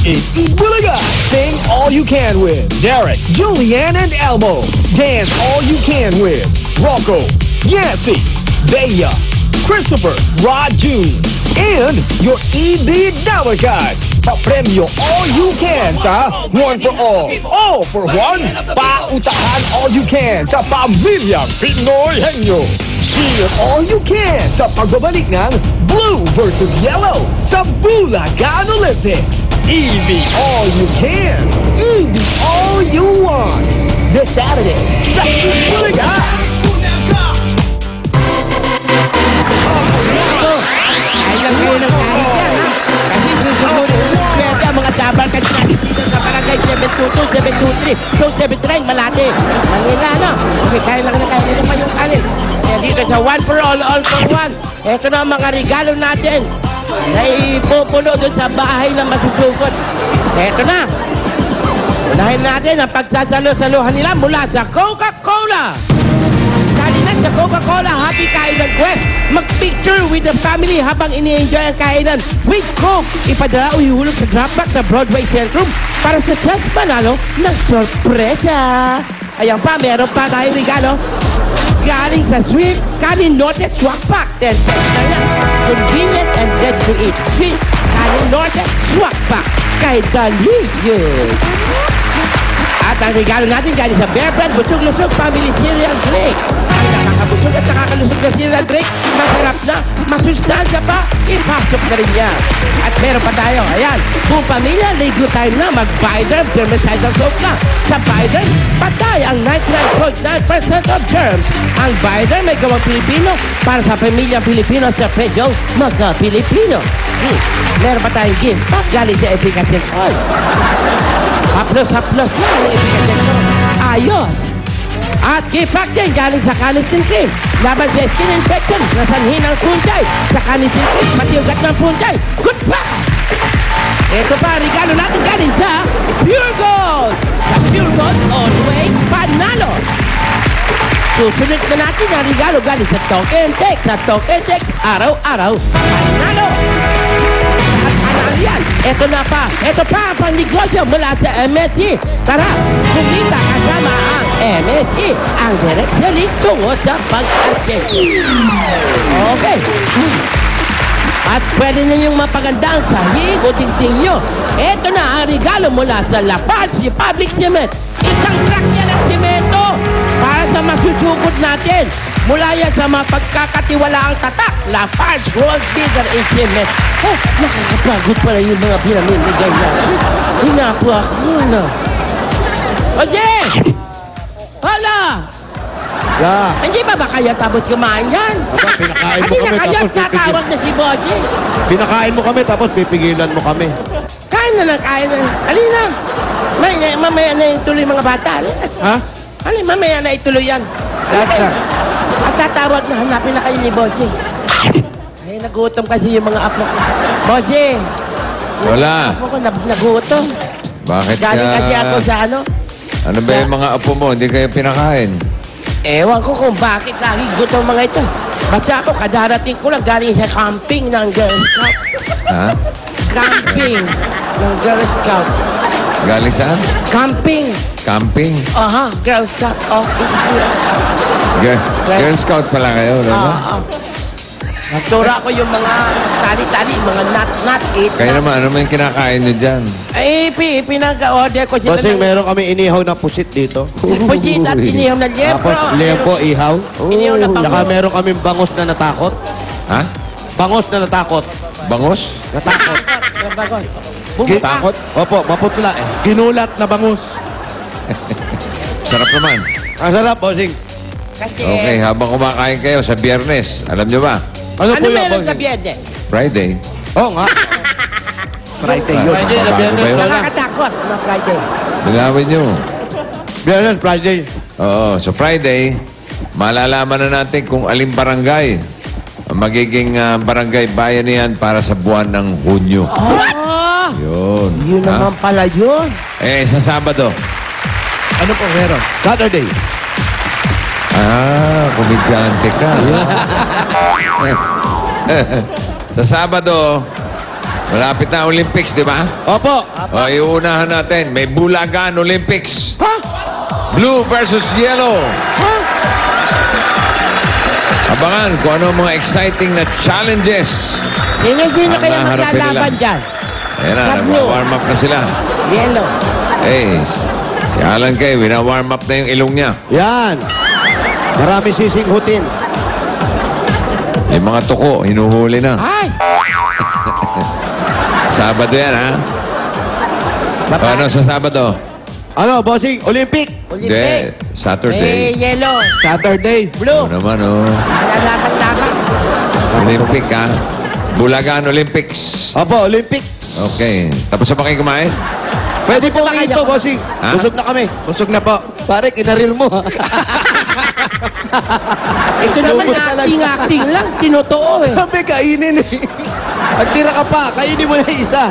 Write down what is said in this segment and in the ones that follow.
in Ibulaga. Sing all you can with Derek, Julianne, and Elmo. Dance all you can with Rocco, Yancy, Bea, Christopher, Rod June, and your EB Dollar Card. Papremyo all you can sa One for All for One. Pautahan all you can sa Pamilyang Pinoy Henyo. Cheer all you can sa pagbabalik ng Blue versus Yellow sa Bulacan Olympics. EB all you can, EB all you want. This Saturday sa Ibulaga. Kailan kayo ng kain yan, ha? Kasi susunod pwede ang mga tabal kanina dito sa barangay 722, 723, 279, Malate. Manila, no? Okay, kaya lang na kayo nito pa yung kanin. Kaya dito sa One for All for One. Ito na ang mga regalo natin na ipupuno doon sa bahay na masusugod. Ito na. Unahin natin ang pagsasalo-saluhan nila mula sa Coca-Cola. Salinan sa Coca-Cola Happy Kainan Quest. Mag-picture with the family habang ini-enjoy ang kainan with Coke. Ipadala o ihulog sa Dropbox sa Broadway Centrum para sa chance manalo ng sorpresa. Ayan pa, meron pa tayong regalo. Galing sa Swift Kanin Norte Swak Pack. 10 pesos na yan. Convenient and ready to eat. Swift Kanin Norte Swak Pack. Kahit delicious. At ang regalo natin galing sa Bear Brand Busog-Lusog Family Cereal Drink. Ang nakakabusog at nakakalusog na cereal drink, masarap na, masustansya pa, ipasok na rin yan. At meron pa tayo, ayan, kung pamilya, ligo tayo na, mag-Biden Germicidal Soap na. Sa Biden, patay ang 99.9% of germs. Ang Biden may gawang Pilipino para sa pamilya Pilipino sa presyo magka-Pilipino. Meron pa tayong gift pack galing sa Efficacy Oil. Haplos-haplos lang ang Efficacy Oil. Ayos! At gift pack din galing sa Canistin Cream. Laban sa skin infection, nasanhin ang punjay. Sa Canistin Cream, pati ugat ng punjay. Goodbye! Ito pa, regalo natin galing sa Pure Gold. Sa Pure Gold, always panalo. Susunod na natin ang regalo galing sa Token Tex. Sa Token Tex, araw-araw, panalo. Yan. Ito na pa. Ito pa ang pangnegosyo mula sa MSE. Tara, kumita kasama ang MSE. Ang direct selling tungo sa pag-arcade. Okay. At pwede ninyong mapaganda ang sahig o dingding nyo. Ito na ang regalo mula sa Lafarge Public Cement. Isang truck yan ng simento para sa masusugod natin. Mula yan sa mapagkakatiwalaang tatak, Lafarge World Leader in Cement. Oh, nakakapagod pala yung mga pinamimigay niya. Hinapo ako na. Oye! Hala! Yeah. Hindi ba kayo tapos kumain yan? Aba, pinakain mo Hindi na kami kayo tapos tatawag na si Boje. Pinakain mo kami tapos pipigilan mo kami. Kain na lang, kain na. Alina, mamaya na ituloy mga bata. Ha? Alin, mamaya na ituloy yan. Lasa. At tatawag na hanapin na kayo ni Boje. Ay, nagutom kasi yung mga apo ko. Boje! Wala. Apo ko, nagutom. Bakit Galing kasi ako sa ano. Ano ba yung mga apo mo? Hindi kayo pinakain? Ewan ko kung bakit lagi gutom mga ito. Basta ako, kadarating ko lang galing sa camping ng Girl Scout. Ha? Camping ng Girl Scout. Galing saan? Camping. Camping? Aha, Girl Scout. Oh, it's Girl Scout. Girl Scout pala kayo, diba? Nagtura ko yung mga tali-tali, mga nut-nut, Kayo naman, ano yung kinakain nyo dyan? Ay, pinag-order ko sila Kasi meron kami inihaw na pusit dito. pusit at inihaw na liepro. Tapos lempo, ihaw. Inihaw na bango. Saka meron kami bangos na natakot. Ha? Bangos na natakot. Bangos? Natakot. Takot? Opo, maputla eh. Ginulat na bangus. Sarap naman. Ang sarap, bossing. Kasi, Okay, habang kumakain kayo sa Biyernes, alam nyo ba? Ano, ano po yun, meron sa bossing? biyede? Friday. Oo nga. Friday yun. Friday na Biyernes pala. Nakakatakot na Friday. Bilawin nyo. Biyernes, Friday. Oo, so Friday, malalaman na natin kung aling barangay ang magiging barangay bayanihan para sa buwan ng Hunyo. Ah! Yun. Yun Ha? naman pala yun. Eh, sa Sabado. Ano po meron? Saturday. Komedyante ka. Sa Sabado, Malapit na Olympics, di ba? Opo. O, iunahan natin. May Bulagan Olympics. Ha? Blue versus yellow. Abangan kung ano mga exciting na challenges. Sino Ang kaya haharapin maglalaban nila. dyan? Ayan na, Sa blue. nagwa-warm up na sila. Yellow. Eh, si Alan Kay, wina-warm up na yung ilong niya. Yan. Marami sisinghutin. Yung mga tuko, hinuhuli na. Ay! Sabado yan, ha? O, ano sa Sabado? Ano, bossing? Olympic. Hindi, Olympic. Saturday. Yellow. Saturday. Blue. Ano naman, oh. Lalaban-laban. Olympic, ha? Bulagan Olympics. Opo, Olympic. Okay. Tapos na ba kayo kumain? Pwede po Bakit ito, ako? bossing. Ha? Busog na kami. Busog na po. Pare, kinarir mo, ha? Ito naman Lubos talaga. acting lang. Tinotoo eh. Sabi, kainin eh. Pagtira ka pa, kainin mo na isa.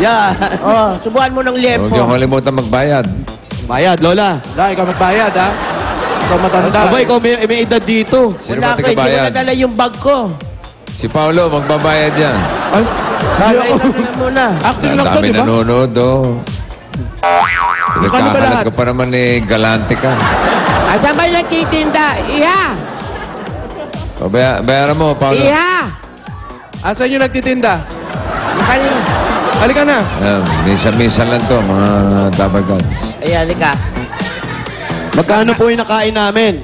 Yan. Oh, subukan mo ng Huwag niyo lempo. kalimutan magbayad. Bayad, Lola. Dahil ikaw magbayad, ha? Ikaw matanda. Aba, ikaw may edad dito. Sino Wala ba ko, hindi mo tagabayad? nadala yung bag ko. Si Paolo, magbabayad yan. Ay, Kaya ikaw na muna. Acting Ang lang to, dami di ba? nanonood, oh. Magkano ba lahat? Nagkakalat ko pa naman galante ka. Asan ba yung nagtitinda? Iha! O, bayaran mo, Paolo. Iha! Asan yung nagtitinda? Yung kanina. Halika na. Ayan, minsan-minsan lang to, mga double gods. Ay, halika. magkano po yung nakain namin?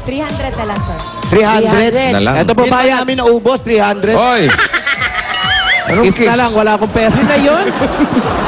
300 na lang, sir. 300. Na lang. Ito po Hindi pa bayad. namin naubos, 300. Hoy! Anong Kiss na lang, wala akong pera. Ano na yun?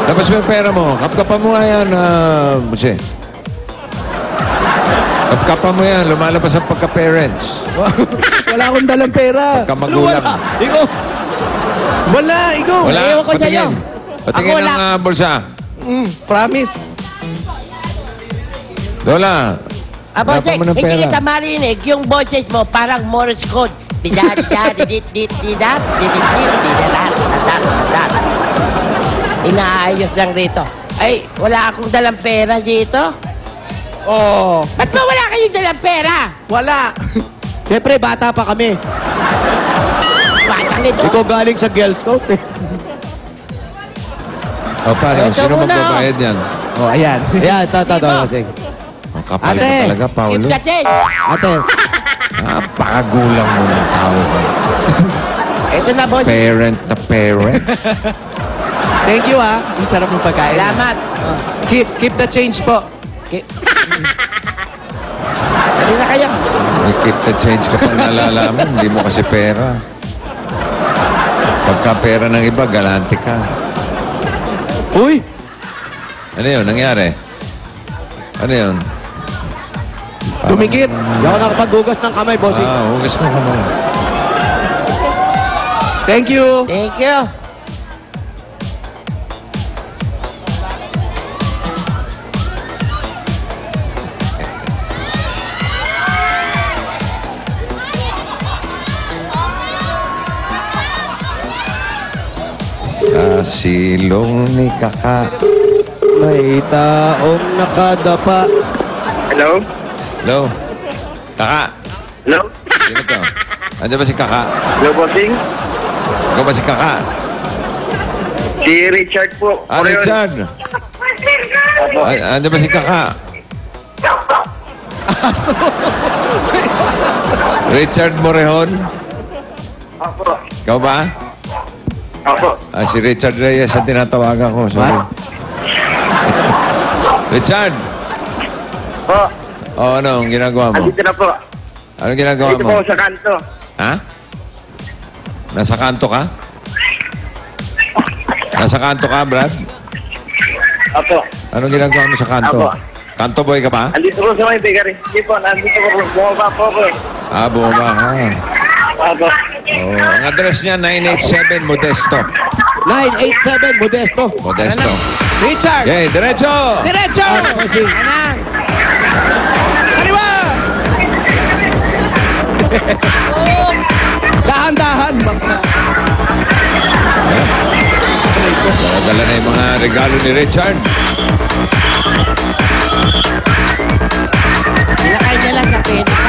Labas mo yung pera mo. Kapkapan mo nga yan, Jose. Kapkapan mo yan. Lumalabas ang pagka-parents. Wala akong dalang pera. Pagka-magulang. Wala. Ikaw. Wala, ikaw. Wala. Ewan ko sa'yo. Patingin Ako wala. ng bulsa. Promise. Lola. Abo, Dapat mo ng hindi pera. kita marinig. Yung boses mo parang Morse code. Inaayos lang rito. Ay, wala akong dalang pera dito. Oo. Ba't ba wala kayong dalang pera? Wala. Siyempre, bata pa kami. Batang nito. Ikaw galing sa Girl Scout, eh. O, paano? Ito Sino muna, magbabayad yan? Oh, ayan. Ayan, ito, bossing. Ang kapal Ate. ka talaga, Keep Paolo. the change. Ate, Napakagulang mo ng tao ka. Ito na, boss. Parent na parent. Thank you, ha. Ang sarap ng pagkain. Salamat. Oh, Keep the change po. keep. Dali na kayo. May keep the change ka pa nalalaman. Hindi mo kasi pera. Pagka pera ng iba, galante ka. uy, Ano yun? Nangyari? Ano yun? Dumikit. hindi ako nakapaghugas ng kamay, bossing. Hugas mo kamay. Thank you. Thank you. Sa silong ni Kaka. May taong nakadapa. Hello? Hello? Kaka? Hello? Sino to? Andiyan ba si Kaka? Hello, bossing? Ikaw ba si Kaka? Si Richard po. Moreon. Richard. Opo. Andiyan ba si Kaka? Richard Morejon? Opo. Ikaw ba? Opo. Si Richard Reyes ang tinatawagan ko. Sorry. Richard! Po. Ano ang ginagawa mo? Andito na po. Anong ginagawa Dito mo? po sa kanto. Ha? Nasa kanto ka? Nasa kanto ka, Brad? Opo. Anong ginagawa mo sa kanto? Apo. Kanto boy ka ba? Andito po sa may bakery. Hindi po. Nandito po. Bumaba po ako eh. Bumaba ka. Opo. Ang address niya, 987 Modesto. 987, Modesto. Modesto. Richard. Okay, diretso! Diretso. Bossing. Anan. Kaliwa. Dahan-dahan. Dala na yung mga regalo ni Richard. Sinakay na lang sa pwede ka.